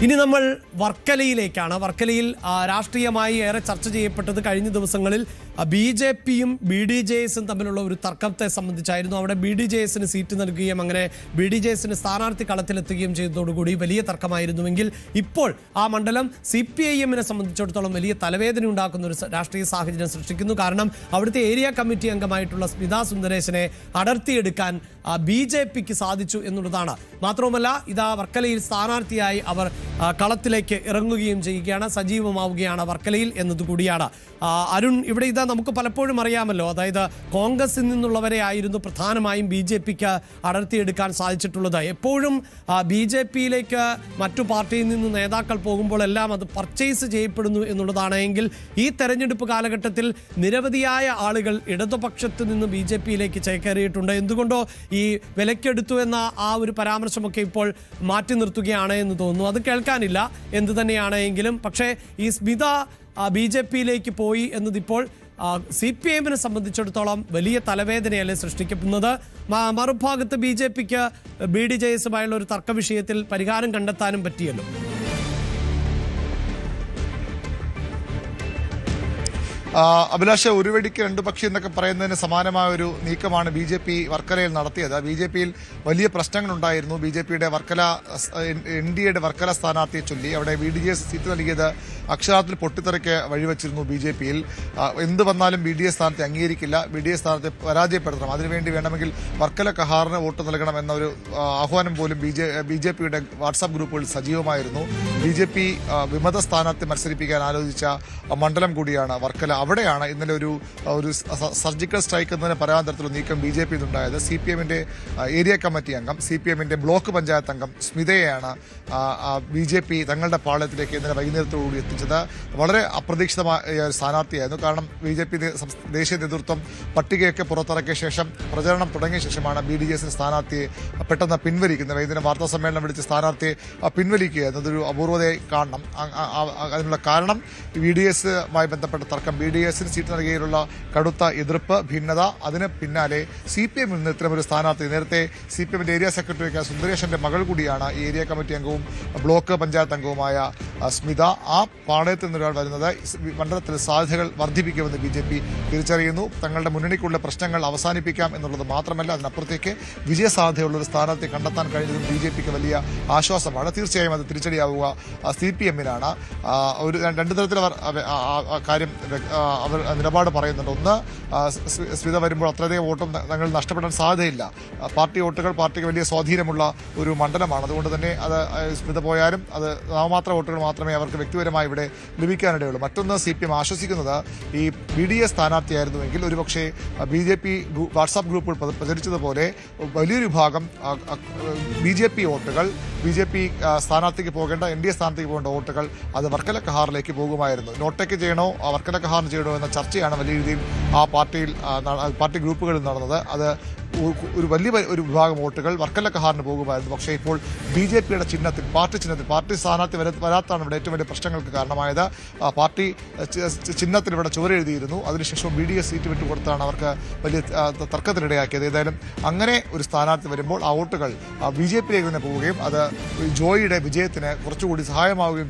ഇനി നമ്മൾ വർക്കലയിലേക്കാണ്. വർക്കലയിൽ രാഷ്ട്രീയമായി ഏറെ ചർച്ച ചെയ്യപ്പെട്ടത് കഴിഞ്ഞ ദിവസങ്ങളിൽ ബി.ജെ.പിയും ബി.ഡി.ജെ.എസും തമ്മിലുള്ള ഒരു തർക്കത്തെ സംബന്ധിച്ചായിരുന്നു. അവിടെ ബി.ഡി.ജെ.എസിന് സീറ്റ് നൽകുകയും അങ്ങനെ ബി.ഡി.ജെ.എസിന് സ്ഥാനാർത്ഥി കളത്തിലെത്തുകയും ചെയ്തതോടുകൂടി വലിയ തർക്കമായിരുന്നുവെങ്കിൽ ഇപ്പോൾ ആ മണ്ഡലം CPIM-നെ സംബന്ധിച്ചിടത്തോളം വലിയ തലവേദന ഉണ്ടാക്കുന്ന ഒരു രാഷ്ട്രീയ സാഹചര്യം സൃഷ്ടിക്കുന്നു. കാരണം അവിടുത്തെ ഏരിയ കമ്മിറ്റി അംഗമായിട്ടുള്ള സ്മിത സുന്ദരേശനെ അടർത്തിയെടുക്കാൻ ബി.ജെ.പിക്ക് സാധിച്ചു എന്നുള്ളതാണ്. മാത്രവുമല്ല, ഇതാ വർക്കലയിൽ സ്ഥാനാർത്ഥിയായി അവർ കളത്തിലേക്ക് ഇറങ്ങുകയും ചെയ്യുകയാണ്, സജീവമാവുകയാണ് വർക്കലയിൽ എന്നതുകൂടിയാണ്. അരുൺ, ഇവിടെ ഇതാ നമുക്ക് പലപ്പോഴും അറിയാമല്ലോ, അതായത് കോൺഗ്രസിൽ നിന്നുള്ളവരെ ആയിരുന്നു പ്രധാനമായും ബി.ജെ.പിക്ക് അടർത്തിയെടുക്കാൻ സാധിച്ചിട്ടുള്ളത്. എപ്പോഴും ബി.ജെ.പിയിലേക്ക് മറ്റു പാർട്ടിയിൽ നിന്ന് നേതാക്കൾ പോകുമ്പോഴെല്ലാം അത് പർച്ചേസ് ചെയ്യപ്പെടുന്നു എന്നുള്ളതാണ്. എങ്കിൽ ഈ തെരഞ്ഞെടുപ്പ് കാലഘട്ടത്തിൽ നിരവധിയായ ആളുകൾ ഇടതുപക്ഷത്ത് നിന്ന് ബി.ജെ.പിയിലേക്ക് ചേക്കേറിയിട്ടുണ്ട്. എന്തുകൊണ്ടോ ഈ വിലക്കെടുത്തു എന്ന ആ ഒരു പരാമർശമൊക്കെ ഇപ്പോൾ മാറ്റി നിർത്തുകയാണ് എന്ന് തോന്നുന്നു. അത് കേൾക്കാനില്ല എന്ത് തന്നെയാണെങ്കിലും. പക്ഷേ ഈ സ്മിത ബി.ജെ.പിയിലേക്ക് പോയി എന്നതിപ്പോൾ CPIM-നെ സംബന്ധിച്ചിടത്തോളം വലിയ തലവേദനയല്ലേ സൃഷ്ടിക്കുന്നത്. മറുഭാഗത്ത് ബി.ജെ.പിക്ക് ബി.ഡി.ജെ.എസുമായുള്ള ഒരു തർക്ക വിഷയത്തിൽ പരിഹാരം കണ്ടെത്താനും പറ്റിയല്ലോ. അഭിലാഷ്, ഒരു വെടിക്ക് രണ്ടു പക്ഷി എന്നൊക്കെ പറയുന്നതിന് സമാനമായ ഒരു നീക്കമാണ് BJP വർക്കലയിൽ നടത്തിയത്. BJP-യിൽ വലിയ പ്രശ്നങ്ങളുണ്ടായിരുന്നു. BJP-യുടെ വർക്കല NDA-യുടെ വർക്കല സ്ഥാനാർത്ഥിയെ ചൊല്ലി അവിടെ BDJS സീറ്റ് നൽകിയത് അക്ഷരാർത്ഥത്തിൽ പൊട്ടിത്തെറിക്ക് വഴിവെച്ചിരുന്നു. BJP-യിൽ എന്ത് വന്നാലും BDS സ്ഥാനത്തെ അംഗീകരിക്കില്ല, BDS സ്ഥാനത്തെ പരാജയപ്പെടുത്തണം, അതിനുവേണ്ടി വേണമെങ്കിൽ വർക്കല കഹാറിന് വോട്ട് നൽകണം എന്ന ഒരു ആഹ്വാനം പോലും BJP-യുടെ വാട്സാപ്പ് ഗ്രൂപ്പുകളിൽ സജീവമായിരുന്നു. BJP വിമത സ്ഥാനാർത്ഥി മത്സരിപ്പിക്കാൻ ആലോചിച്ച മണ്ഡലം കൂടിയാണ് വർക്കല. അവിടെയാണ് ഇന്നലെ ഒരു സർജിക്കൽ സ്ട്രൈക്ക് എന്നതിന് പറയാൻ തരത്തിലുള്ള നീക്കം BJP ഉണ്ടായത്. CPM-ന്റെ ഏരിയ കമ്മിറ്റി അംഗം, CPM-ന്റെ ബ്ലോക്ക് പഞ്ചായത്ത് അംഗം സ്മിതയെയാണ് BJP തങ്ങളുടെ പാളയത്തിലേക്ക് ഇന്നലെ വൈകുന്നേരത്തോടുകൂടി എത്തിച്ചത്. വളരെ അപ്രതീക്ഷിതമായ സ്ഥാനാർത്ഥിയായിരുന്നു. കാരണം BJP ദേശീയ നേതൃത്വം പട്ടികയൊക്കെ പുറത്തിറക്കിയ ശേഷം, പ്രചരണം തുടങ്ങിയ ശേഷമാണ് BDJS സ്ഥാനാർത്ഥിയെ പെട്ടെന്ന് പിൻവലിക്കുന്നത്. വൈകുന്നേരം വാർത്താ സമ്മേളനം വിളിച്ച് സ്ഥാനാർത്ഥിയെ പിൻവലിക്കുക എന്നതൊരു അപൂർവതയായി കാണണം. അതിനുള്ള കാരണം BDS-മായി ബന്ധപ്പെട്ട തർക്കം, BDS-ന് സീറ്റ് നൽകിയുള്ള കടുത്ത എതിർപ്പ്, ഭിന്നത. അതിന് പിന്നാലെ CPM-ൽ നിന്ന് ഇത്തരമൊരു സ്ഥാനാർത്ഥി, നേരത്തെ CPM-ന്റെ ഏരിയ സെക്രട്ടറി സുന്ദരേശന്റെ മകൾ കൂടിയാണ് ഈ ഏരിയ കമ്മിറ്റി അംഗവും ബ്ലോക്ക് പഞ്ചായത്ത് അംഗവുമായ സ്മിത. ആ പാളയത്തിൽ നിന്നൊരാൾ വരുന്നത് മണ്ഡലത്തിൽ സാധ്യതകൾ വർദ്ധിപ്പിക്കുമെന്ന് BJP തിരിച്ചറിയുന്നു. തങ്ങളുടെ മുന്നണിക്കുള്ള പ്രശ്നങ്ങൾ അവസാനിപ്പിക്കാം എന്നുള്ളത് മാത്രമല്ല, അതിനപ്പുറത്തേക്ക് വിജയസാധ്യതയുള്ള ഒരു സ്ഥാനാർത്ഥി കണ്ടെത്താൻ കഴിഞ്ഞതും BJPക്ക് വലിയ ആശ്വാസമാണ്. തീർച്ചയായും അത് തിരിച്ചടിയാവുക CPM-നാണ്. ഒരു രണ്ടു തരത്തിൽ കാര്യം അവർ നിലപാട് പറയുന്നുണ്ട്. ഒന്ന്, സ്മിത വരുമ്പോൾ അത്രയധികം വോട്ടും തങ്ങൾ നഷ്ടപ്പെടാൻ സാധ്യതയില്ല. പാർട്ടി വോട്ടുകൾ പാർട്ടിക്ക് വലിയ സ്വാധീനമുള്ള ഒരു മണ്ഡലമാണ്. അതുകൊണ്ട് തന്നെ അത് സ്മിത പോയാലും അത് നാമമാത്ര വോട്ടുകൾ മാത്രമേ അവർക്ക് വ്യക്തിപരമായി ഇവിടെ ലഭിക്കാനിടയുള്ളൂ. മറ്റൊന്ന്, CPM ആശ്വസിക്കുന്നത് ഈ BDS സ്ഥാനാർത്ഥിയായിരുന്നുവെങ്കിൽ ഒരുപക്ഷെ BJP വാട്സാപ്പ് ഗ്രൂപ്പുകൾ പ്രചരിച്ചതുപോലെ വലിയൊരു ഭാഗം BJP വോട്ടുകൾ, BJP സ്ഥാനാർത്ഥിക്ക് പോകേണ്ട, NDA സ്ഥാനാർത്ഥിക്ക് പോകേണ്ട വോട്ടുകൾ അത് വർക്കല കഹാറിലേക്ക് പോകുമായിരുന്നു. നോട്ടേക്ക് ചെയ്യണോ വർക്കല കഹാറിന് ചെയ്യണോ എന്ന ചർച്ചയാണ് വലിയ രീതിയിൽ ആ പാർട്ടി ഗ്രൂപ്പുകളിൽ നടന്നത്. അത് ഒരു വലിയ ഒരു വിഭാഗം വോട്ടുകൾ വർക്കല കഹാറിന് പോകുമായിരുന്നു. പക്ഷേ ഇപ്പോൾ BJP-യുടെ ചിഹ്നത്തിൽ, പാർട്ടി സ്ഥാനാർത്ഥി വരാത്താണ് ഇവിടെ ഏറ്റവും വലിയ പ്രശ്നങ്ങൾക്ക് കാരണമായത്. പാർട്ടി ചിഹ്നത്തിൽ ഇവിടെ ചുവരെഴുതിയിരുന്നു. അതിനുശേഷം BDS സീറ്റ് വിട്ടുകൊടുത്താണ് അവർക്ക് വലിയ തർക്കത്തിനിടയാക്കിയത്. ഏതായാലും അങ്ങനെ ഒരു സ്ഥാനാർത്ഥി വരുമ്പോൾ ആ വോട്ടുകൾ BJP-യിലേക്ക് തന്നെ പോവുകയും അത് ജോയിയുടെ വിജയത്തിന് കുറച്ചുകൂടി സഹായമാവുകയും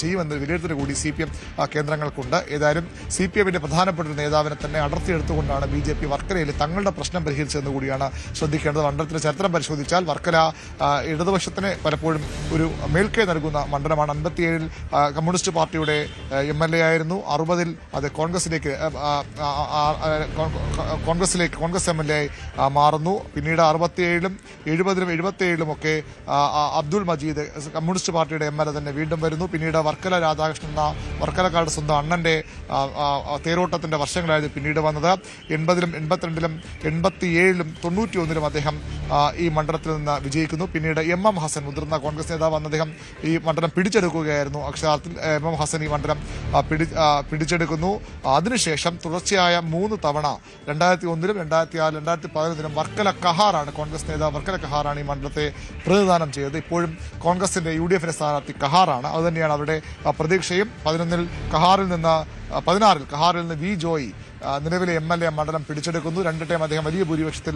ചെയ്യുമെന്നൊരു വിലയിരുത്തൽ കൂടി CPM കേന്ദ്രങ്ങൾക്കുണ്ട്. ഏതായാലും CPM-ന്റെ പ്രധാനപ്പെട്ട ഒരു നേതാവിനെ തന്നെ അടർത്തിയെടുത്തുകൊണ്ടാണ് BJP വർക്കലയിൽ തങ്ങളുടെ പ്രശ്നം പരിഹരിച്ചതെന്ന് കൂടിയാണ് ശ്രദ്ധിക്കേണ്ടത്. മണ്ഡലത്തിന്റെ ചരിത്രം പരിശോധിച്ചാൽ വർക്കല ഇടതുപക്ഷത്തിന് പലപ്പോഴും ഒരു മേൽക്കൈ നൽകുന്ന മണ്ഡലമാണ്. 57-ൽ കമ്മ്യൂണിസ്റ്റ് പാർട്ടിയുടെ MLA ആയിരുന്നു. 60-ൽ അത് കോൺഗ്രസ് MLA മാറുന്നു. പിന്നീട് 67-ലും 70-ലും 77-ലും ഒക്കെ അബ്ദുൾ മജീദ് കമ്മ്യൂണിസ്റ്റ് പാർട്ടിയുടെ MLA തന്നെ വീണ്ടും വരുന്നു. പിന്നീട് വർക്കല രാധാകൃഷ്ണൻ എന്ന വർക്കലക്കാരുടെ സ്വന്തം അണ്ണന്റെ തേരോട്ടത്തിന്റെ വർഷങ്ങളായിരുന്നു പിന്നീട് വന്നത്. 80-ലും 82-ലും 87-ലും 91-ലും അദ്ദേഹം ഈ മണ്ഡലത്തിൽ നിന്ന് വിജയിക്കുന്നു. പിന്നീട് MM ഹസൻ, മുതിർന്ന കോൺഗ്രസ് നേതാവ്, അന്ന് അദ്ദേഹം ഈ മണ്ഡലം പിടിച്ചെടുക്കുകയായിരുന്നു. അക്ഷരാർത്ഥത്തിൽ MM ഹസൻ ഈ മണ്ഡലം പിടിച്ചെടുക്കുന്നു. അതിനുശേഷം തുടർച്ചയായ 3 തവണ 2001-ലും 2006-ലും 2011-ലും വർക്കല കഹാറാണ്, കോൺഗ്രസ് നേതാവ് വർക്കല കഹാറാണ് ഈ മണ്ഡലത്തെ പ്രതിനിധാനം ചെയ്തത്. ഇപ്പോഴും കോൺഗ്രസിന്റെ UDF-ന്റെ സ്ഥാനാർത്ഥി കഹാറാണ്. അതുതന്നെയാണ് അവരുടെ പ്രതീക്ഷയും. 16-ൽ കഹാറിൽ നിന്ന് V ജോയി നിലവിലെ MLA മണ്ഡലം പിടിച്ചെടുക്കുന്നു. 2 ടൈം അദ്ദേഹം വലിയ ഭൂരിപക്ഷത്തിൽ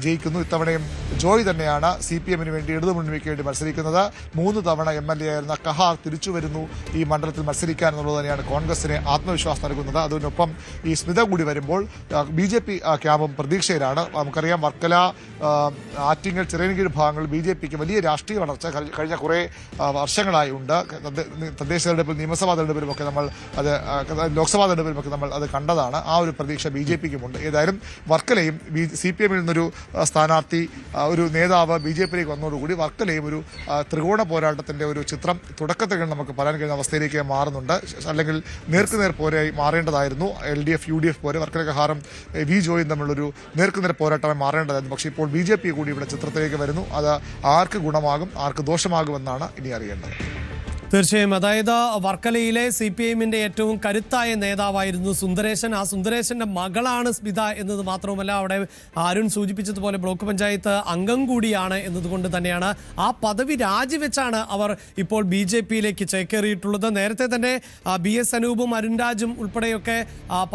ജയിക്കുന്നു. ഇത്തവണയും ജോയ് തന്നെയാണ് CPM-ന് വേണ്ടി ഇടതുമുന്നണിക്ക് വേണ്ടി മത്സരിക്കുന്നത്. 3 തവണ MLA ആയിരുന്ന കഹാർ തിരിച്ചു വരുന്നു ഈ മണ്ഡലത്തിൽ മത്സരിക്കാൻ എന്നുള്ളത് തന്നെയാണ് കോൺഗ്രസിന് ആത്മവിശ്വാസം നൽകുന്നത്. അതിനൊപ്പം ഈ സ്മിത കൂടി വരുമ്പോൾ BJP ക്യാമ്പും പ്രതീക്ഷയിലാണ്. നമുക്കറിയാം വർക്കല, ആറ്റിങ്ങൽ, ചിറയൻകീഴ് ഭാഗങ്ങളിൽ BJPക്ക് വലിയ രാഷ്ട്രീയ വളർച്ച കഴിഞ്ഞ കുറേ വർഷങ്ങളായി ഉണ്ട്. തദ്ദേശ തെരഞ്ഞെടുപ്പിൽ, നിയമസഭാ തെരഞ്ഞെടുപ്പിലുമൊക്കെ നമ്മൾ അത്, ലോക്സഭാ തെരഞ്ഞെടുപ്പിലുമൊക്കെ നമ്മൾ അത് കണ്ടതാണ്. ആ ഒരു പ്രതീക്ഷ BJPക്കുമുണ്ട്. ഏതായാലും വർക്കലയും CPM-ൽ നിന്നൊരു സ്ഥാനാർത്ഥി, ഒരു നേതാവ് BJPയിലേക്ക് വന്നതോടുകൂടി വർക്കലയും ഒരു ത്രികോണ പോരാട്ടത്തിന്റെ ഒരു ചിത്രം തുടക്കത്തിൽ നമുക്ക് പറയാൻ കഴിയുന്ന അവസ്ഥയിലേക്ക് മാറുന്നുണ്ട്. അല്ലെങ്കിൽ നേർക്കുനേർ പോരായി മാറേണ്ടതായിരുന്നു. LDF UDF പോലെ വർക്കല കഹാറും V ജോയും തമ്മിലൊരു നേർക്കുനേർ പോരാട്ടമായി മാറേണ്ടതായിരുന്നു. പക്ഷേ ഇപ്പോൾ BJP കൂടി ഇവിടെ ചിത്രത്തിലേക്ക് വരുന്നു. അത് ആർക്ക് ഗുണമാകും, ആർക്ക് ദോഷമാകുമെന്നാണ് ഇനി അറിയേണ്ടത്. തീർച്ചയായും. അതായത് വർക്കലയിലെ CPM-ന്റെ ഏറ്റവും കരുത്തായ നേതാവായിരുന്നു സുന്ദരേശൻ. ആ സുന്ദരേശന്റെ മകളാണ് സ്മിത എന്നത് മാത്രവുമല്ല, അവിടെ അരുൺ സൂചിപ്പിച്ചതുപോലെ ബ്ലോക്ക് പഞ്ചായത്ത് അംഗം കൂടിയാണ് എന്നതുകൊണ്ട് തന്നെയാണ് ആ പദവി രാജിവെച്ചാണ് അവർ ഇപ്പോൾ BJPയിലേക്ക് ചേക്കേറിയിട്ടുള്ളത്. നേരത്തെ തന്നെ BS അനൂപും അരുൺ രാജും ഉൾപ്പെടെയൊക്കെ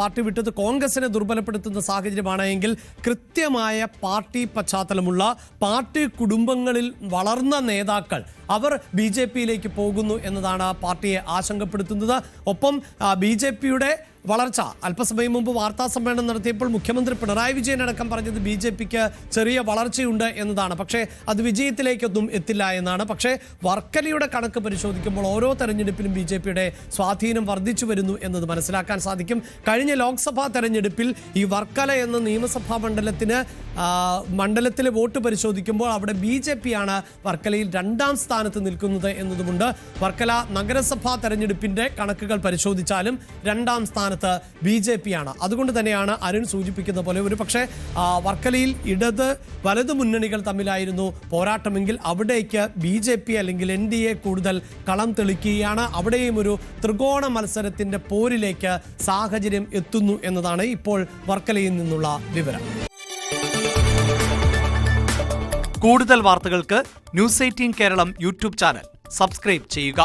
പാർട്ടി വിട്ടത് കോൺഗ്രസിനെ ദുർബലപ്പെടുത്തുന്ന സാഹചര്യമാണ്. എങ്കിൽ കൃത്യമായ പാർട്ടി പശ്ചാത്തലമുള്ള, പാർട്ടി കുടുംബങ്ങളിൽ വളർന്ന നേതാക്കൾ അവർ BJPയിലേക്ക് പോകുന്നു എന്നതാണ് പാർട്ടിയെ ആശങ്കപ്പെടുത്തുന്നത്. ഒപ്പം BJPയുടെ വളർച്ച, അല്പസമയം മുമ്പ് വാർത്താ സമ്മേളനം നടത്തിയപ്പോൾ മുഖ്യമന്ത്രി പിണറായി വിജയൻ അടക്കം പറഞ്ഞത് BJPക്ക് ചെറിയ വളർച്ചയുണ്ട് എന്നതാണ്. പക്ഷേ അത് വിജയത്തിലേക്കൊന്നും എത്തില്ല എന്നാണ്. പക്ഷേ വർക്കലയുടെ കണക്ക് പരിശോധിക്കുമ്പോൾ ഓരോ തെരഞ്ഞെടുപ്പിലും BJPയുടെ സ്വാധീനം വർദ്ധിച്ചു വരുന്നു എന്നത് മനസ്സിലാക്കാൻ സാധിക്കും. കഴിഞ്ഞ ലോക്സഭാ തെരഞ്ഞെടുപ്പിൽ ഈ വർക്കല എന്ന നിയമസഭാ മണ്ഡലത്തിലെ വോട്ട് പരിശോധിക്കുമ്പോൾ അവിടെ BJPയാണ് വർക്കലയിൽ 2ാം സ്ഥാനത്ത് നിൽക്കുന്നത് എന്നതുമുണ്ട്. വർക്കല നഗരസഭാ തെരഞ്ഞെടുപ്പിന്റെ കണക്കുകൾ പരിശോധിച്ചാലും 2ാം സ്ഥാനത്ത് BJPയാണ്. അതുകൊണ്ട് തന്നെയാണ് അരുൺ സൂചിപ്പിക്കുന്ന പോലെ ഒരു പക്ഷേ വർക്കലയിൽ ഇടത് വലത് മുന്നണികൾ തമ്മിലായിരുന്നു പോരാട്ടമെങ്കിൽ അവിടേക്ക് BJP അല്ലെങ്കിൽ NDA കൂടുതൽ കളം തെളിക്കുകയാണ്. അവിടെയും ഒരു ത്രികോണ മത്സരത്തിന്റെ പോരിലേക്ക് സാഹചര്യം എത്തുന്നു എന്നതാണ് ഇപ്പോൾ വർക്കലയിൽ നിന്നുള്ള വിവരം. കൂടുതൽ വാർത്തകൾക്ക് News 18 Keralam YouTube channel subscribe ചെയ്യുക.